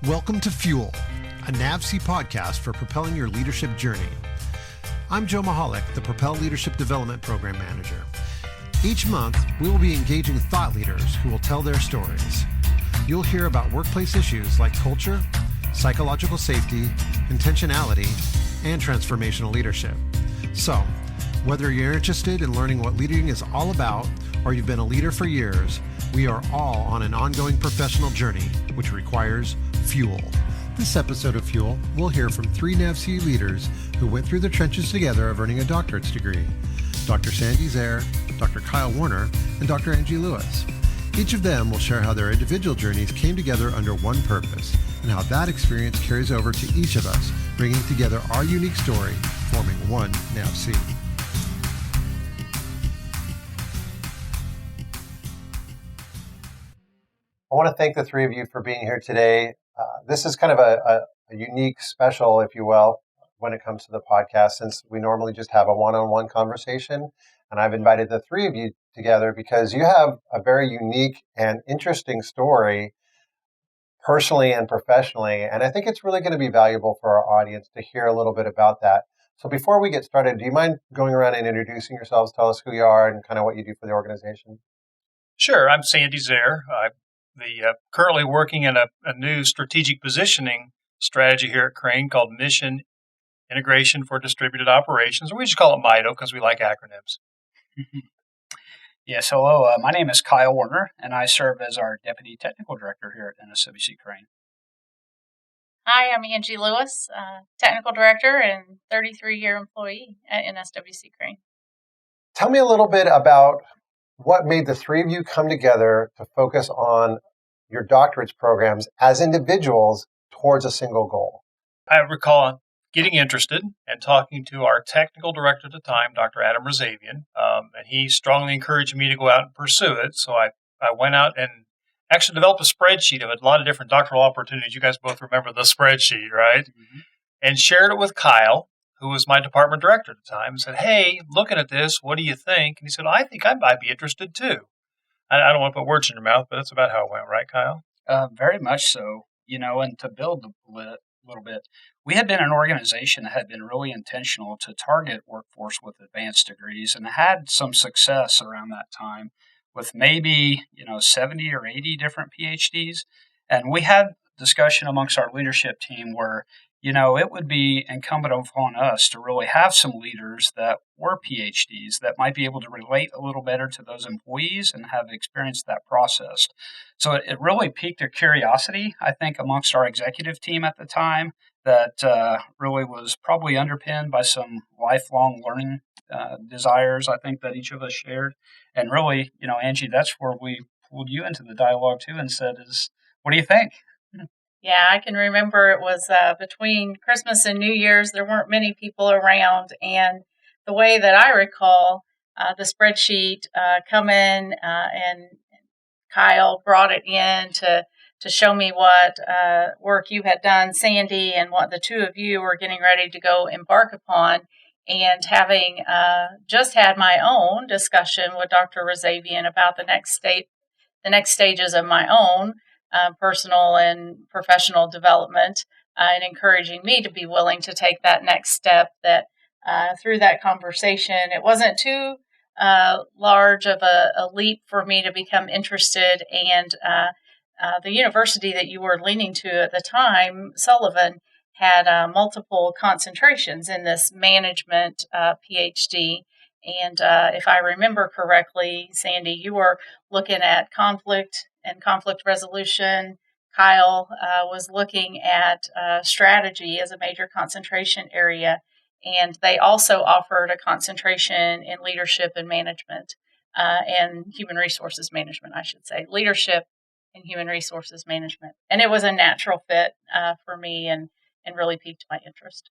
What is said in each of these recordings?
Welcome to Fuel, a NAVSEA podcast for propelling your leadership journey. I'm Joe Michalak, the Propel Leadership Development Program Manager. Each month, we will be engaging thought leaders who will tell their stories. You'll hear about workplace issues like culture, psychological safety, intentionality, and transformational leadership. So, whether you're interested in learning what leading is all about or you've been a leader for years, we are all on an ongoing professional journey, which requires fuel. This episode of Fuel, we'll hear from three NAVSEA leaders who went through the trenches together of earning a doctorate's degree. Dr. Zehr, Dr. Kyle Werner, and Dr. Angie Lewis. Each of them will share how their individual journeys came together under one purpose and how that experience carries over to each of us, bringing together our unique story, forming one NAVSEA. I want to thank the three of you for being here today. This is kind of a unique special, if you will, when it comes to the podcast, since we normally just have a one-on-one conversation. And I've invited the three of you together because you have a very unique and interesting story, personally and professionally. And I think it's really going to be valuable for our audience to hear a little bit about that. So before we get started, do you mind going around and introducing yourselves? Tell us who you are and kind of what you do for the organization. Sure. I'm Zehr. I'm currently working in a new strategic positioning strategy here at Crane called Mission Integration for Distributed Operations. We just call it MITO because we like acronyms. Yes, hello. My name is Kyle Werner, and I serve as our Deputy Technical Director here at NSWC Crane. Hi, I'm Angie Lewis, Technical Director and 33-year employee at NSWC Crane. Tell me a little bit about what made the three of you come together to focus on your doctorate's programs as individuals towards a single goal. I recall getting interested and talking to our technical director at the time, Dr. Adam Razavian, and he strongly encouraged me to go out and pursue it. So I went out and actually developed a spreadsheet of a lot of different doctoral opportunities. You guys both remember the spreadsheet, right? Mm-hmm. And shared it with Kyle, who was my department director at the time, and said, hey, looking at this, what do you think? And he said, I think I might be interested too. I don't want to put words in your mouth, but that's about how it went, right, Kyle? Very much so. And to build a little bit, we had been an organization that had been really intentional to target workforce with advanced degrees and had some success around that time with maybe, 70 or 80 different PhDs. And we had discussion amongst our leadership team where, it would be incumbent upon us to really have some leaders that were PhDs that might be able to relate a little better to those employees and have experienced that process. So it really piqued a curiosity, I think, amongst our executive team at the time that really was probably underpinned by some lifelong learning desires, I think, that each of us shared. And really, Angie, that's where we pulled you into the dialogue too and said, what do you think? Yeah, I can remember it was between Christmas and New Year's. There weren't many people around. And the way that I recall the spreadsheet come in and Kyle brought it in to show me what work you had done, Sandy, and what the two of you were getting ready to go embark upon. And having just had my own discussion with Dr. Razavian about the next stages of my own personal and professional development, and encouraging me to be willing to take that next step, that through that conversation, it wasn't too large of a leap for me to become interested. And the university that you were leaning to at the time, Sullivan, had multiple concentrations in this management PhD. And if I remember correctly, Sandy, you were looking at conflict and conflict resolution. Kyle was looking at strategy as a major concentration area. And they also offered a concentration in leadership and management and human resources management, I should say. Leadership and human resources management. And it was a natural fit for me and really piqued my interest.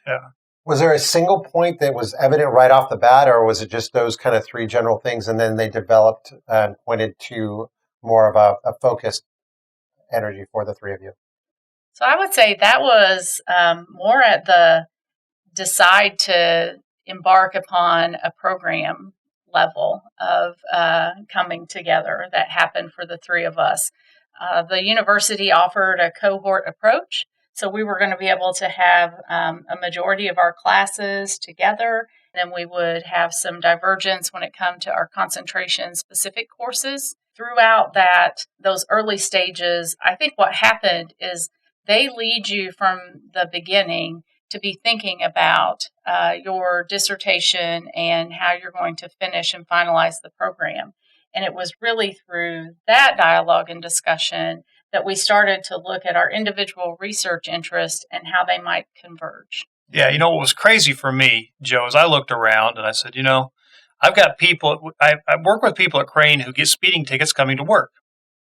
Yeah. Was there a single point that was evident right off the bat, or was it just those kind of three general things and then they developed and pointed to more of a focused energy for the three of you? So I would say that was more at the decide to embark upon a program level of coming together that happened for the three of us. the university offered a cohort approach. So we were going to be able to have a majority of our classes together. Then we would have some divergence when it comes to our concentration-specific courses. Throughout those early stages, I think what happened is they lead you from the beginning to be thinking about your dissertation and how you're going to finish and finalize the program. And it was really through that dialogue and discussion that we started to look at our individual research interests and how they might converge. Yeah, what was crazy for me, Joe, is I looked around and I said, I've got people, I work with people at Crane who get speeding tickets coming to work.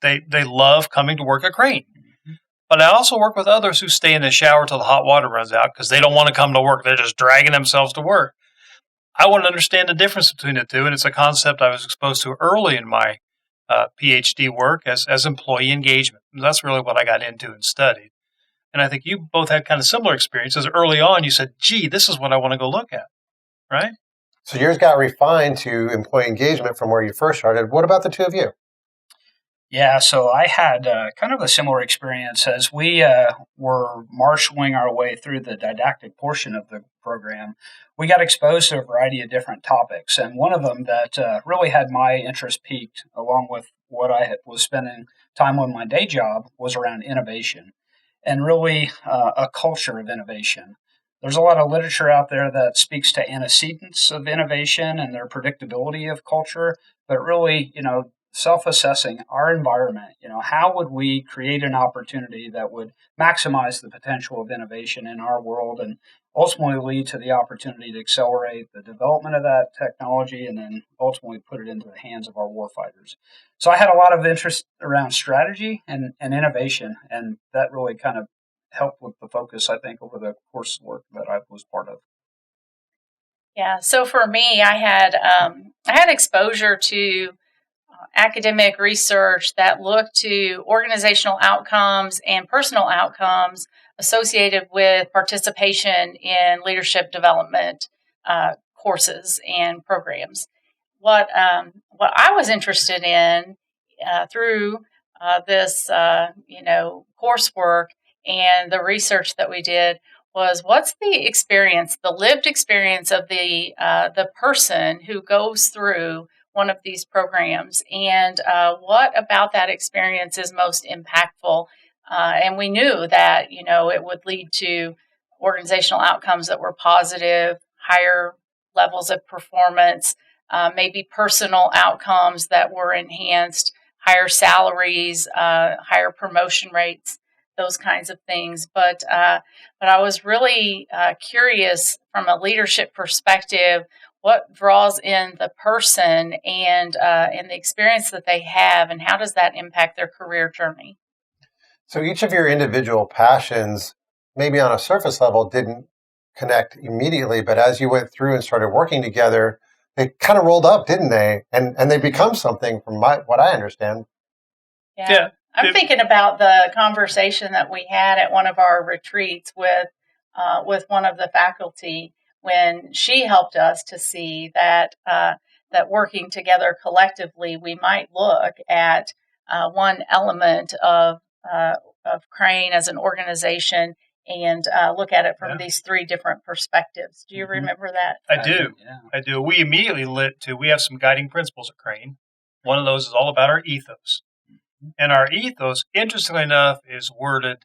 They love coming to work at Crane. But I also work with others who stay in the shower till the hot water runs out because they don't want to come to work. They're just dragging themselves to work. I want to understand the difference between the two, and it's a concept I was exposed to early in my PhD work as employee engagement. And that's really what I got into and studied. And I think you both had kind of similar experiences. Early on, you said, gee, this is what I want to go look at, right? So yours got refined to employee engagement from where you first started. What about the two of you? Yeah, so I had kind of a similar experience as we were marshaling our way through the didactic portion of the program. We got exposed to a variety of different topics, and one of them that really had my interest peaked, along with what I was spending time on my day job, was around innovation, and really a culture of innovation. There's a lot of literature out there that speaks to antecedents of innovation and their predictability of culture, but really, self-assessing our environment, how would we create an opportunity that would maximize the potential of innovation in our world and ultimately lead to the opportunity to accelerate the development of that technology and then ultimately put it into the hands of our warfighters. So I had a lot of interest around strategy and innovation, and that really kind of helped with the focus, I think, over the coursework that I was part of. Yeah, so for me, I had exposure to academic research that looked to organizational outcomes and personal outcomes associated with participation in leadership development courses and programs. What I was interested in through this coursework and the research that we did was what's the experience, the lived experience of the person who goes through one of these programs, and what about that experience is most impactful. And we knew that, it would lead to organizational outcomes that were positive, higher levels of performance, maybe personal outcomes that were enhanced, higher salaries, higher promotion rates, those kinds of things. But I was really curious from a leadership perspective, what draws in the person and the experience that they have, and how does that impact their career journey? So each of your individual passions, maybe on a surface level, didn't connect immediately, but as you went through and started working together, they kind of rolled up, didn't they? And they become something from what I understand. Yeah. I'm thinking about the conversation that we had at one of our retreats with one of the faculty, when she helped us to see that working together collectively, we might look at one element of Crane as an organization and look at it from these three different perspectives. Do you remember that? I do. I do. We immediately we have some guiding principles at Crane. One of those is all about our ethos. And our ethos, interestingly enough, is worded,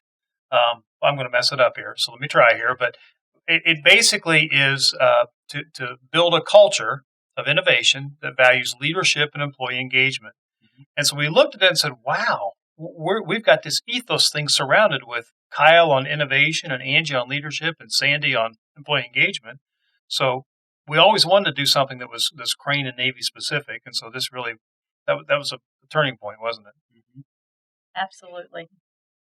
I'm going to mess it up here, so let me try here, but it basically is to build a culture of innovation that values leadership and employee engagement. Mm-hmm. And so we looked at it and said, wow, we've got this ethos thing surrounded with Kyle on innovation and Angie on leadership and Sandy on employee engagement. So we always wanted to do something that was this Crane and Navy specific. And so this really, that was a turning point, wasn't it? Mm-hmm. Absolutely.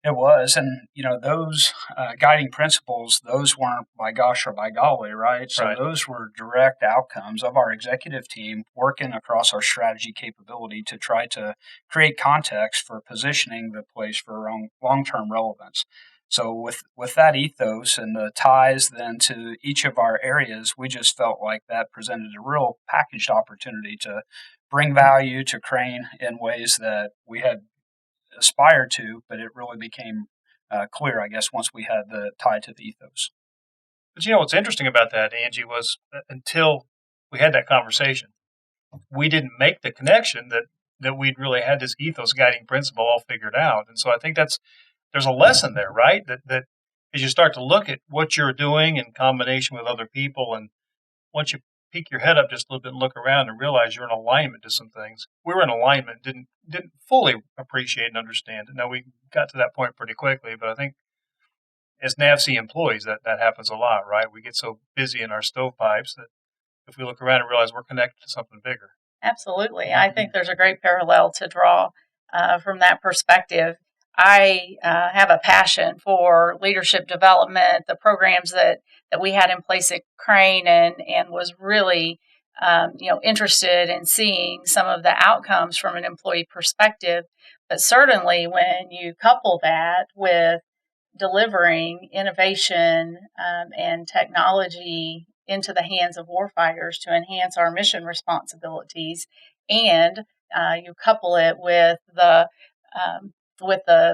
It was. And, those guiding principles, those weren't by gosh or by golly, right? So those were direct outcomes of our executive team working across our strategy capability to try to create context for positioning the place for long-term relevance. So with that ethos and the ties then to each of our areas, we just felt like that presented a real packaged opportunity to bring value to Crane in ways that we had aspired to, but it really became clear, I guess, once we had the tie to the ethos. But what's interesting about that, Angie, was that until we had that conversation, we didn't make the connection that we'd really had this ethos guiding principle all figured out. And so I think there's a lesson there, right? That as you start to look at what you're doing in combination with other people, and once you peek your head up just a little bit and look around and realize you're in alignment to some things. We were in alignment, didn't fully appreciate and understand it. Now, we got to that point pretty quickly, but I think as NAVSEA employees, that happens a lot, right? We get so busy in our stovepipes that if we look around and realize we're connected to something bigger. Absolutely. I think there's a great parallel to draw from that perspective. I have a passion for leadership development, the programs that we had in place at Crane, and was really interested in seeing some of the outcomes from an employee perspective. But certainly when you couple that with delivering innovation and technology into the hands of warfighters to enhance our mission responsibilities, and you couple it with the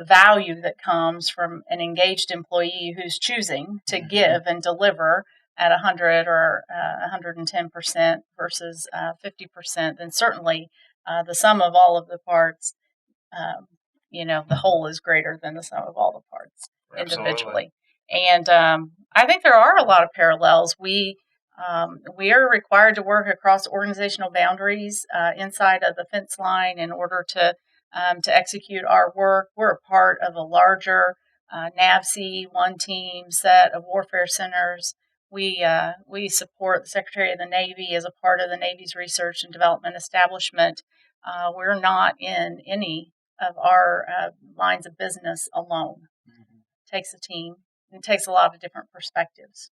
value that comes from an engaged employee who's choosing to give and deliver at 100 or 110% versus 50%, then certainly the sum of all of the parts, the whole is greater than the sum of all the parts individually. And I think there are a lot of parallels. We are required to work across organizational boundaries inside of the fence line in order to execute our work. We're a part of a larger NAVSEA one team set of warfare centers. We support the Secretary of the Navy as a part of the Navy's research and development establishment. We're not in any of our lines of business alone. It takes a team. It takes a lot of different perspectives.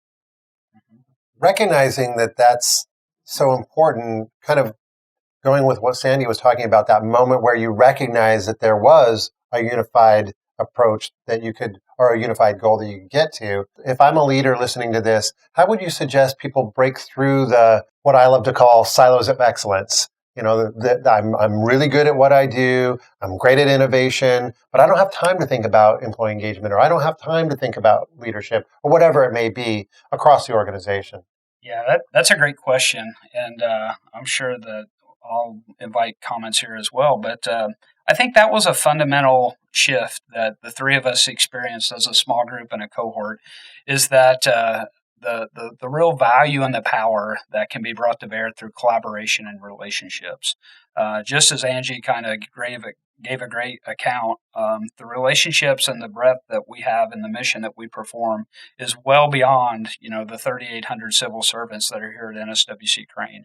Recognizing that that's so important, kind of going with what Sandy was talking about, that moment where you recognize that there was a unified approach that you could, or a unified goal that you could get to. If I'm a leader listening to this, how would you suggest people break through what I love to call silos of excellence? I'm really good at what I do. I'm great at innovation, but I don't have time to think about employee engagement, or I don't have time to think about leadership, or whatever it may be across the organization. Yeah, that's a great question. And I'm sure that I'll invite comments here as well. But I think that was a fundamental shift that the three of us experienced as a small group and a cohort, is that the real value and the power that can be brought to bear through collaboration and relationships. Just as Angie kind of gave a great account, the relationships and the breadth that we have in the mission that we perform is well beyond, the 3,800 civil servants that are here at NSWC Crane.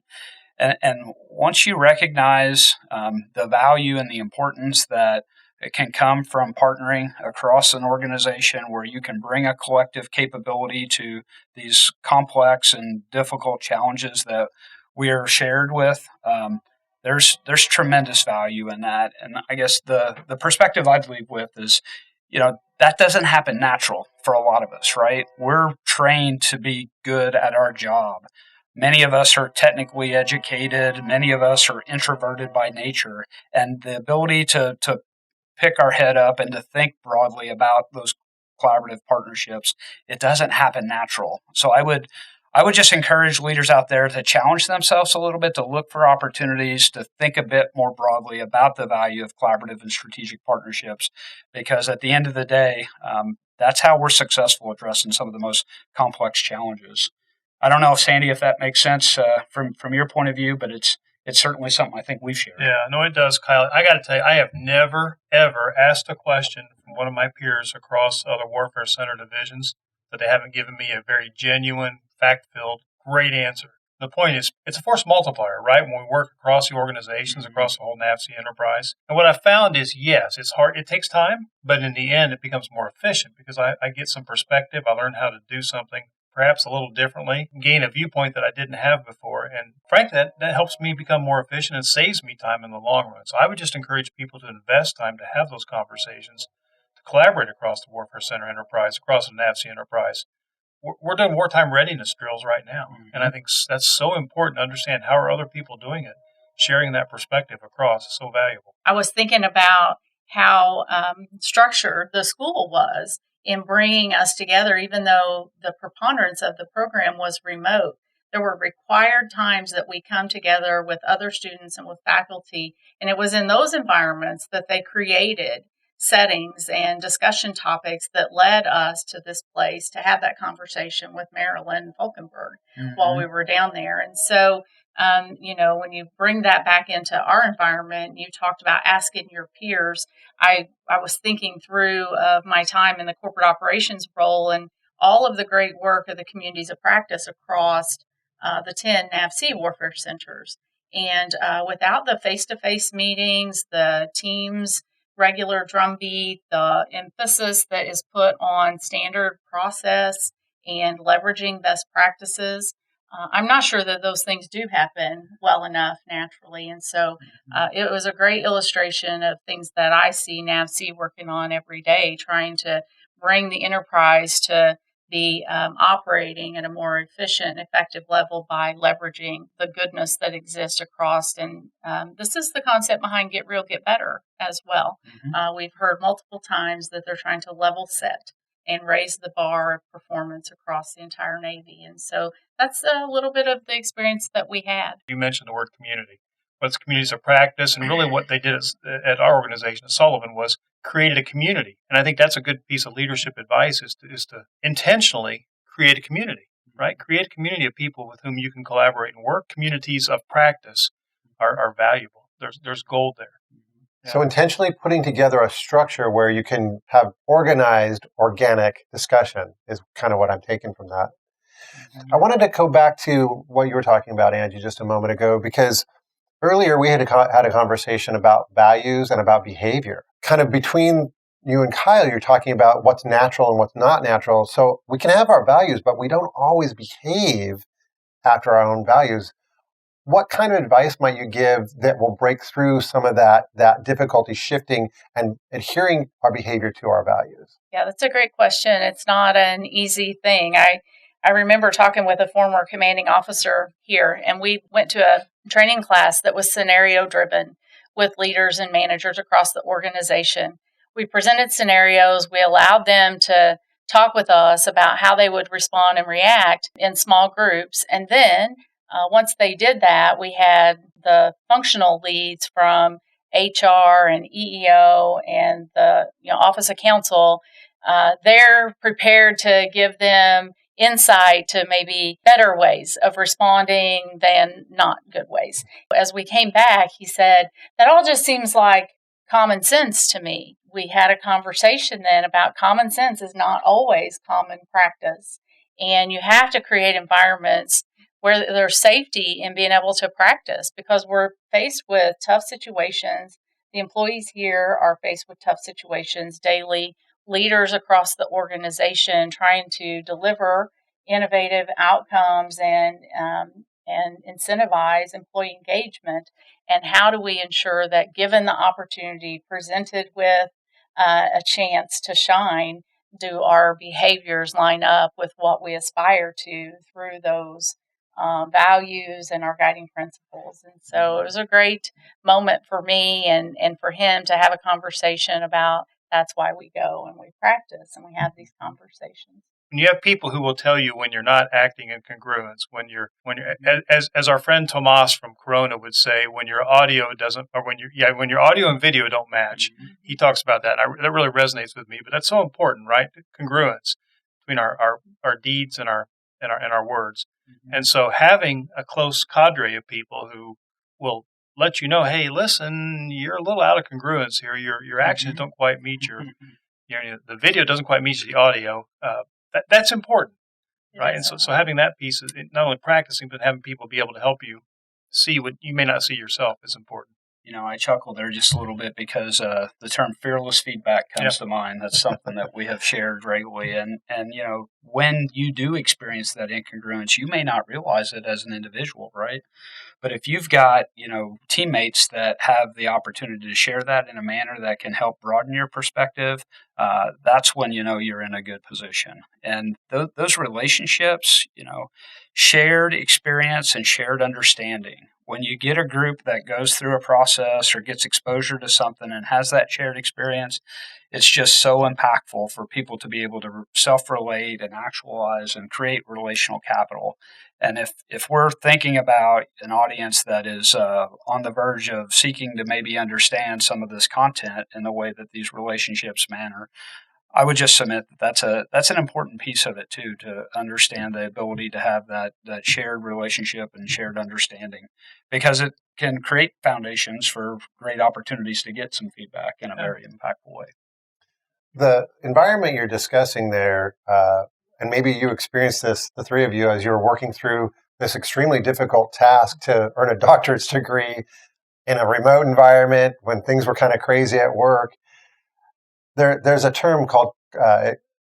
And once you recognize the value and the importance that it can come from partnering across an organization where you can bring a collective capability to these complex and difficult challenges that we are shared with, there's tremendous value in that. And I guess the perspective I'd leave with is, that doesn't happen natural for a lot of us, right? We're trained to be good at our job. Many of us are technically educated. Many of us are introverted by nature. And the ability to pick our head up and to think broadly about those collaborative partnerships, it doesn't happen natural. So I would just encourage leaders out there to challenge themselves a little bit, to look for opportunities, to think a bit more broadly about the value of collaborative and strategic partnerships, because at the end of the day, that's how we're successful addressing some of the most complex challenges. I don't know, Sandy, if that makes sense from your point of view, but it's certainly something I think we've shared. Yeah, no, it does, Kyle. I got to tell you, I have never, ever asked a question from one of my peers across other warfare center divisions that they haven't given me a very genuine, fact-filled, great answer. The point is, it's a force multiplier, right? When we work across the organizations, across the whole NAVSEA enterprise. And what I found is, yes, it's hard. It takes time, but in the end, it becomes more efficient because I get some perspective. I learn how to do something perhaps a little differently, gain a viewpoint that I didn't have before. And frankly, that helps me become more efficient and saves me time in the long run. So I would just encourage people to invest time to have those conversations, to collaborate across the Warfare Center enterprise, across the NAVSEA enterprise. We're doing wartime readiness drills right now. And I think that's so important to understand how are other people doing it. Sharing that perspective across is so valuable. I was thinking about how structured the school was in bringing us together, even though the preponderance of the program was remote. There were required times that we come together with other students and with faculty, and it was in those environments that they created settings and discussion topics that led us to this place to have that conversation with Marilyn Falkenberg while we were down there. And so, when you bring that back into our environment, you talked about asking your peers. I was thinking through of my time in the corporate operations role and all of the great work of the communities of practice across the 10 NAVSEA warfare centers. And without the face-to-face meetings, the teams, regular drumbeat, the emphasis that is put on standard process and leveraging best practices, I'm not sure that those things do happen well enough naturally. And so it was a great illustration of things that I see NAVSEA working on every day, trying to bring the enterprise to be operating at a more efficient, effective level by leveraging the goodness that exists across. And this is the concept behind Get Real, Get Better as well. We've heard multiple times that they're trying to level set and raise the bar of performance across the entire Navy. And so that's a little bit of the experience that we had. You mentioned the word community. What's communities of practice, and really what they did at our organization, at Sullivan, was created a community. And I think that's a good piece of leadership advice is to intentionally create a community, right? Create a community of people with whom you can collaborate and work. Communities of practice are valuable. There's gold there. Yeah. So intentionally putting together a structure where you can have organized, organic discussion is kind of what I'm taking from that. I wanted to go back to what you were talking about, Angie, just a moment ago, because earlier we had a conversation about values and about behavior. Kind of between you and Kyle, you're talking about what's natural and what's not natural. So we can have our values, but we don't always behave after our own values. What kind of advice might you give that will break through some of that difficulty shifting and adhering our behavior to our values? Yeah, that's a great question. It's not an easy thing. I remember talking with a former commanding officer here, and we went to a training class that was scenario-driven with leaders and managers across the organization. We presented scenarios. We allowed them to talk with us about how they would respond and react in small groups. And then once they did that, we had the functional leads from HR and EEO and the Office of Counsel. They're prepared to give them insight to maybe better ways of responding than not good ways. As we came back, he said, that all just seems like common sense to me. We had a conversation then about common sense is not always common practice. And you have to create environments where there's safety in being able to practice because we're faced with tough situations. The employees here are faced with tough situations daily. Leaders across the organization trying to deliver innovative outcomes and incentivize employee engagement. And how do we ensure that given the opportunity presented with a chance to shine, do our behaviors line up with what we aspire to through those values and our guiding principles? And so it was a great moment for me and for him to have a conversation about that's why we go and we practice and we have these conversations. And you have people who will tell you when you're not acting in congruence, when you're as our friend Tomas from Corona would say, when your audio doesn't, or when your audio and video don't match. He talks about that. That really resonates with me. But that's so important, right? Congruence between our deeds and our words. And so having a close cadre of people who will let you know, hey, listen, you're a little out of congruence here. Your actions don't quite meet the video doesn't quite meet the audio. That's important, right? And so having that piece, not only practicing, but having people be able to help you see what you may not see yourself is important. I chuckle there just a little bit because the term fearless feedback comes to mind. That's something that we have shared regularly. And when you do experience that incongruence, you may not realize it as an individual, right? But if you've got, teammates that have the opportunity to share that in a manner that can help broaden your perspective, that's when you're in a good position. And those relationships, shared experience and shared understanding When you get a group that goes through a process or gets exposure to something and has that shared experience, it's just so impactful for people to be able to self-relate and actualize and create relational capital. And if we're thinking about an audience that is on the verge of seeking to maybe understand some of this content in the way that these relationships manner, I would just submit that that's an important piece of it too, to understand the ability to have that shared relationship and shared understanding, because it can create foundations for great opportunities to get some feedback in a very impactful way. The environment you're discussing there, and maybe you experienced this, the three of you, as you were working through this extremely difficult task to earn a doctorate's degree in a remote environment when things were kind of crazy at work. There's a term called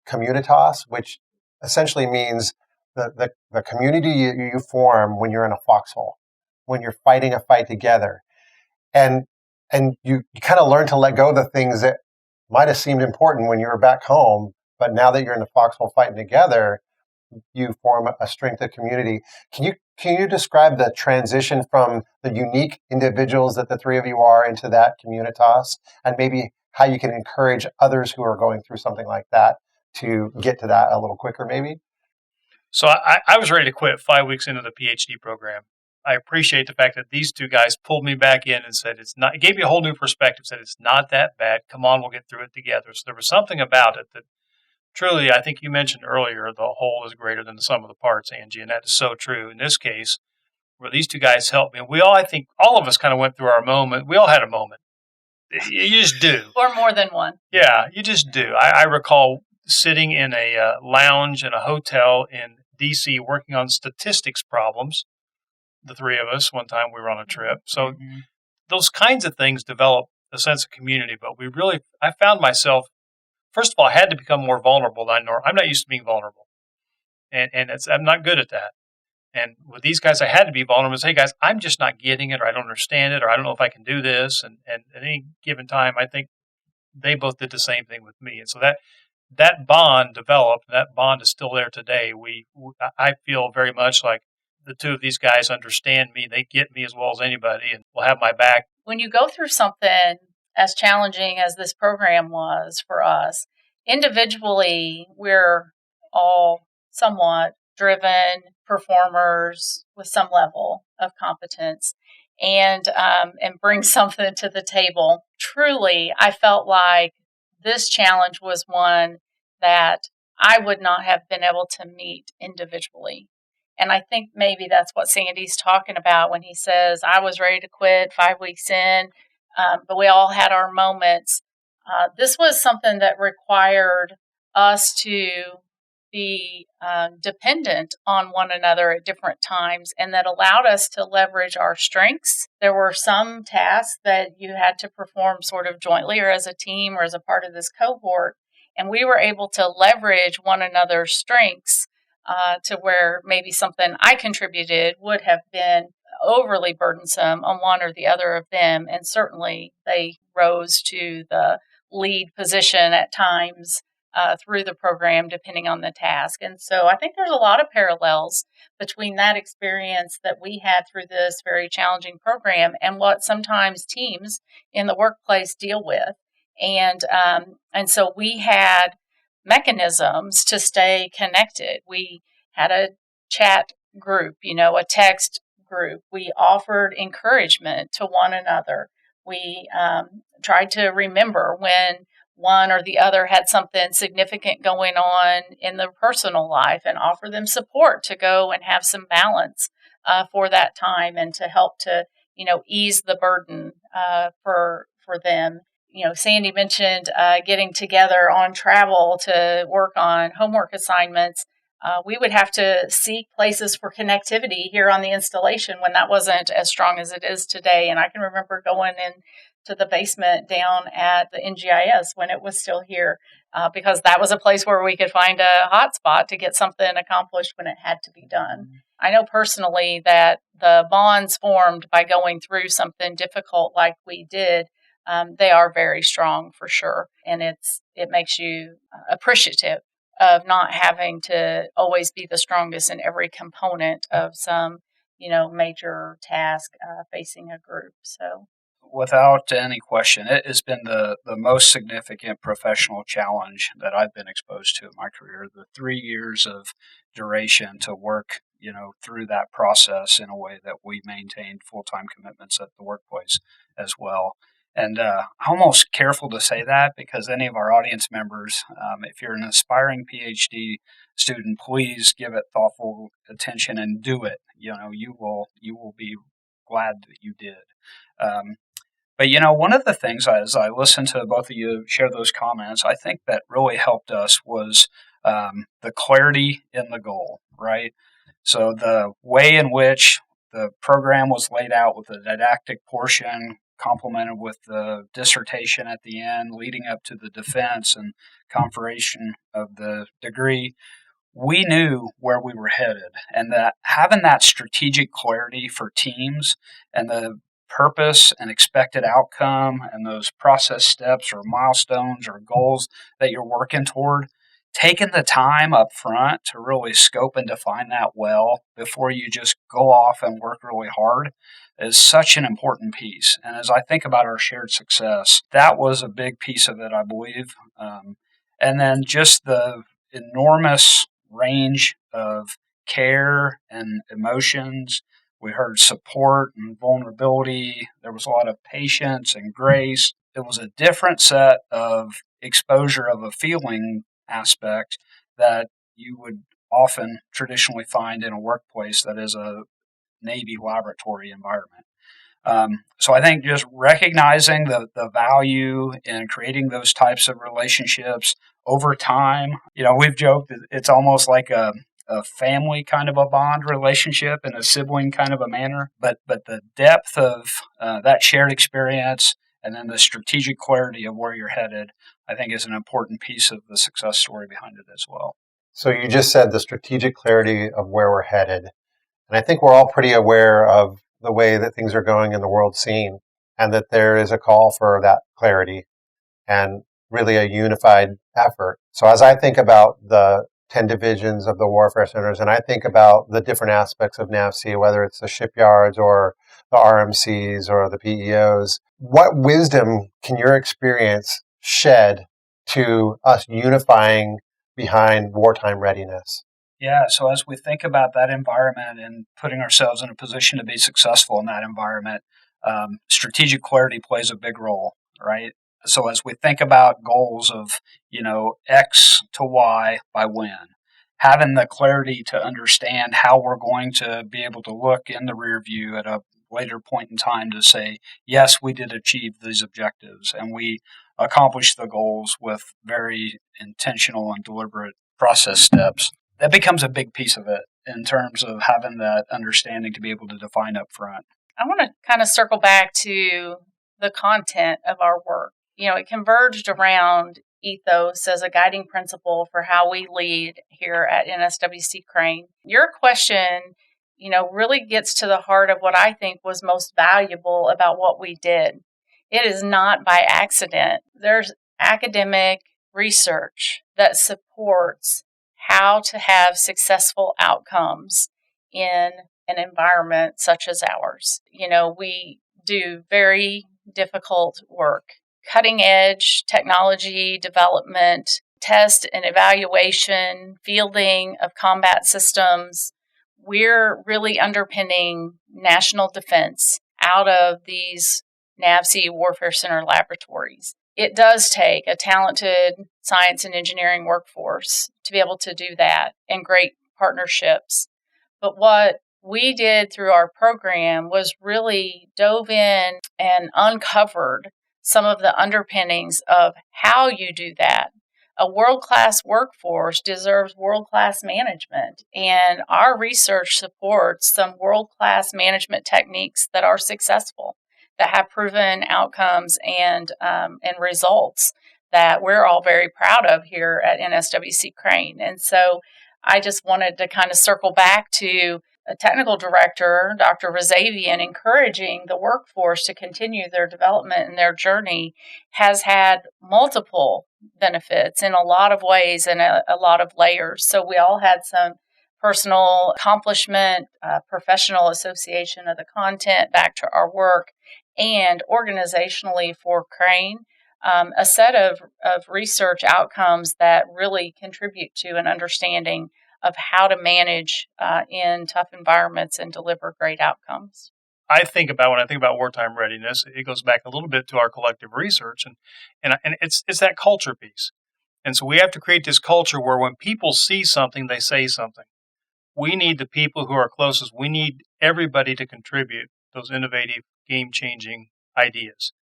communitas, which essentially means the community you form when you're in a foxhole, when you're fighting a fight together. And you kind of learn to let go of the things that might have seemed important when you were back home, but now that you're in the foxhole fighting together, you form a strength of community. Can you describe the transition from the unique individuals that the three of you are into that communitas, and maybe how you can encourage others who are going through something like that to get to that a little quicker, maybe? So I was ready to quit 5 weeks into the PhD program. I appreciate the fact that these two guys pulled me back in and said, it gave me a whole new perspective, said it's not that bad. Come on, we'll get through it together. So there was something about it that truly, I think you mentioned earlier, the whole is greater than the sum of the parts, Angie, and that is so true. In this case, where these two guys helped me, I think all of us kind of went through our moment. We all had a moment. You just do. Or more than one. Yeah, you just do. I recall sitting in a lounge in a hotel in D.C. working on statistics problems, the three of us. One time we were on a trip. So those kinds of things develop a sense of community. But I found myself, first of all, I had to become more vulnerable than I know. I'm not used to being vulnerable. And I'm not good at that. And with these guys, I had to be vulnerable and say, hey, guys, I'm just not getting it, or I don't understand it, or I don't know if I can do this. And at any given time, I think they both did the same thing with me. And so that bond developed. That bond is still there today. I feel very much like the two of these guys understand me. They get me as well as anybody, and will have my back. When you go through something as challenging as this program was for us, individually, we're all somewhat driven performers with some level of competence and bring something to the table. Truly, I felt like this challenge was one that I would not have been able to meet individually. And I think maybe that's what Sandy's talking about when he says, I was ready to quit 5 weeks in, but we all had our moments. This was something that required us to be dependent on one another at different times, and that allowed us to leverage our strengths. There were some tasks that you had to perform sort of jointly or as a team or as a part of this cohort, and we were able to leverage one another's strengths to where maybe something I contributed would have been overly burdensome on one or the other of them, and certainly they rose to the lead position at times through the program, depending on the task. And so I think there's a lot of parallels between that experience that we had through this very challenging program and what sometimes teams in the workplace deal with. And so we had mechanisms to stay connected. We had a chat group, a text group. We offered encouragement to one another. We tried to remember when one or the other had something significant going on in their personal life and offer them support to go and have some balance for that time and to help to, ease the burden for them. Sandy mentioned getting together on travel to work on homework assignments. We would have to seek places for connectivity here on the installation when that wasn't as strong as it is today. And I can remember going in to the basement down at the NGIS when it was still here, because that was a place where we could find a hot spot to get something accomplished when it had to be done. I know personally that the bonds formed by going through something difficult like we did, they are very strong for sure. And it makes you appreciative of not having to always be the strongest in every component of some major task facing a group. So, without any question, it has been the most significant professional challenge that I've been exposed to in my career. The 3 years of duration to work, through that process in a way that we maintained full-time commitments at the workplace as well. And I'm almost careful to say that because any of our audience members, if you're an aspiring PhD student, please give it thoughtful attention and do it. You will be glad that you did. But one of the things as I listened to both of you share those comments, I think that really helped us was the clarity in the goal, right? So the way in which the program was laid out with the didactic portion complemented with the dissertation at the end, leading up to the defense and conferration of the degree, we knew where we were headed, and that having that strategic clarity for teams and the purpose and expected outcome and those process steps or milestones or goals that you're working toward, taking the time up front to really scope and define that well before you just go off and work really hard is such an important piece. And as I think about our shared success, that was a big piece of it, I believe. And then just the enormous range of care and emotions. We heard support and vulnerability. There was a lot of patience and grace. It was a different set of exposure of a feeling aspect that you would often traditionally find in a workplace that is a Navy laboratory environment. So I think just recognizing the value in creating those types of relationships over time, we've joked that it's almost like a family kind of a bond relationship in a sibling kind of a manner, but the depth of that shared experience and then the strategic clarity of where you're headed, I think is an important piece of the success story behind it as well. So you just said the strategic clarity of where we're headed. And I think we're all pretty aware of the way that things are going in the world scene and that there is a call for that clarity and really a unified effort. So as I think about the 10 divisions of the warfare centers, and I think about the different aspects of NAVSEA, whether it's the shipyards or the RMCs or the PEOs, what wisdom can your experience shed to us unifying behind wartime readiness? Yeah, so as we think about that environment and putting ourselves in a position to be successful in that environment, strategic clarity plays a big role, right? So as we think about goals of, X to Y by when, having the clarity to understand how we're going to be able to look in the rear view at a later point in time to say, yes, we did achieve these objectives and we accomplished the goals with very intentional and deliberate process steps. That becomes a big piece of it in terms of having that understanding to be able to define up front. I want to kind of circle back to the content of our work. It converged around ethos as a guiding principle for how we lead here at NSWC Crane. Your question, really gets to the heart of what I think was most valuable about what we did. It is not by accident. There's academic research that supports how to have successful outcomes in an environment such as ours. We do very difficult work, cutting edge technology development, test and evaluation, fielding of combat systems. We're really underpinning national defense out of these NAVSEA Warfare Center laboratories. It does take a talented science and engineering workforce to be able to do that and great partnerships. But what we did through our program was really dove in and uncovered some of the underpinnings of how you do that. A world-class workforce deserves world-class management, and our research supports some world-class management techniques that are successful, that have proven outcomes and results that we're all very proud of here at NSWC Crane. And so I just wanted to kind of circle back to a technical director, Dr. Razavian, encouraging the workforce to continue their development and their journey has had multiple benefits in a lot of ways and a lot of layers. So we all had some personal accomplishment, professional association of the content back to our work, and organizationally for Crane, a set of research outcomes that really contribute to an understanding of how to manage in tough environments and deliver great outcomes. When I think about wartime readiness, it goes back a little bit to our collective research, and it's that culture piece. And so we have to create this culture where when people see something, they say something. We need the people who are closest. We need everybody to contribute those innovative, game-changing ideas.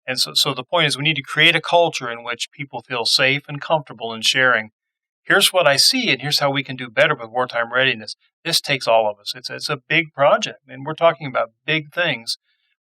And so the point is we need to create a culture in which people feel safe and comfortable in sharing. Here's what I see, and here's how we can do better with wartime readiness. This takes all of us. It's a big project, and we're talking about big things,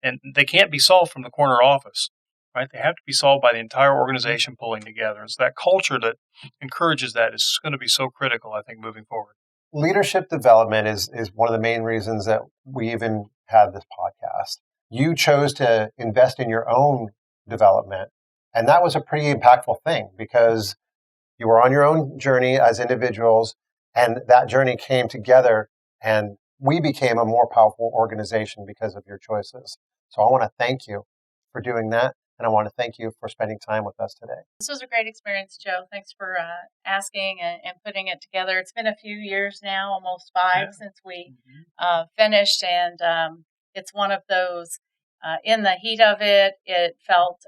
and they can't be solved from the corner office, right? They have to be solved by the entire organization pulling together. And so that culture that encourages that is going to be so critical, I think, moving forward. Leadership development is one of the main reasons that we even had this podcast. You chose to invest in your own development, and that was a pretty impactful thing because you were on your own journey as individuals, and that journey came together, and we became a more powerful organization because of your choices. So I want to thank you for doing that, and I want to thank you for spending time with us today. This was a great experience, Joe. Thanks for asking and putting it together. It's been a few years now, almost 5 since we finished, and it's one of those, in the heat of it, it felt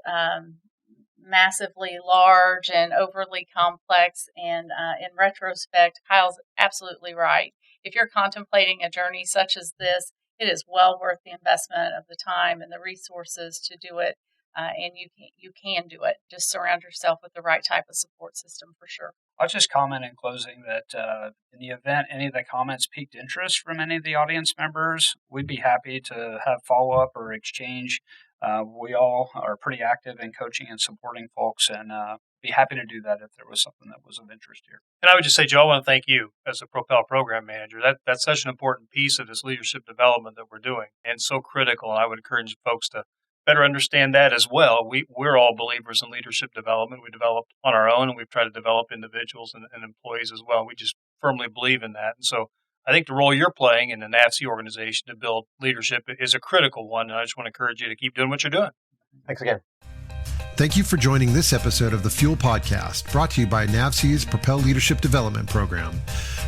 massively large and overly complex. And in retrospect, Kyle's absolutely right. If you're contemplating a journey such as this, it is well worth the investment of the time and the resources to do it. And you can do it. Just surround yourself with the right type of support system for sure. I'll just comment in closing that in the event any of the comments piqued interest from any of the audience members, we'd be happy to have follow-up or exchange. We all are pretty active in coaching and supporting folks, and be happy to do that if there was something that was of interest here. And I would just say, Joe, I want to thank you as a Propel program manager. That's such an important piece of this leadership development that we're doing, and so critical. And I would encourage folks to better understand that as well. We're all believers in leadership development. We developed on our own, and we've tried to develop individuals and employees as well. We just firmly believe in that. And so I think the role you're playing in the NAVSEA organization to build leadership is a critical one, and I just want to encourage you to keep doing what you're doing. Thanks again. Thank you for joining this episode of the Fuel Podcast, brought to you by NAVSEA's Propel Leadership Development Program.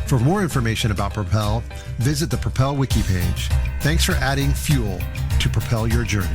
For more information about Propel, visit the Propel wiki page. Thanks for adding fuel to propel your journey.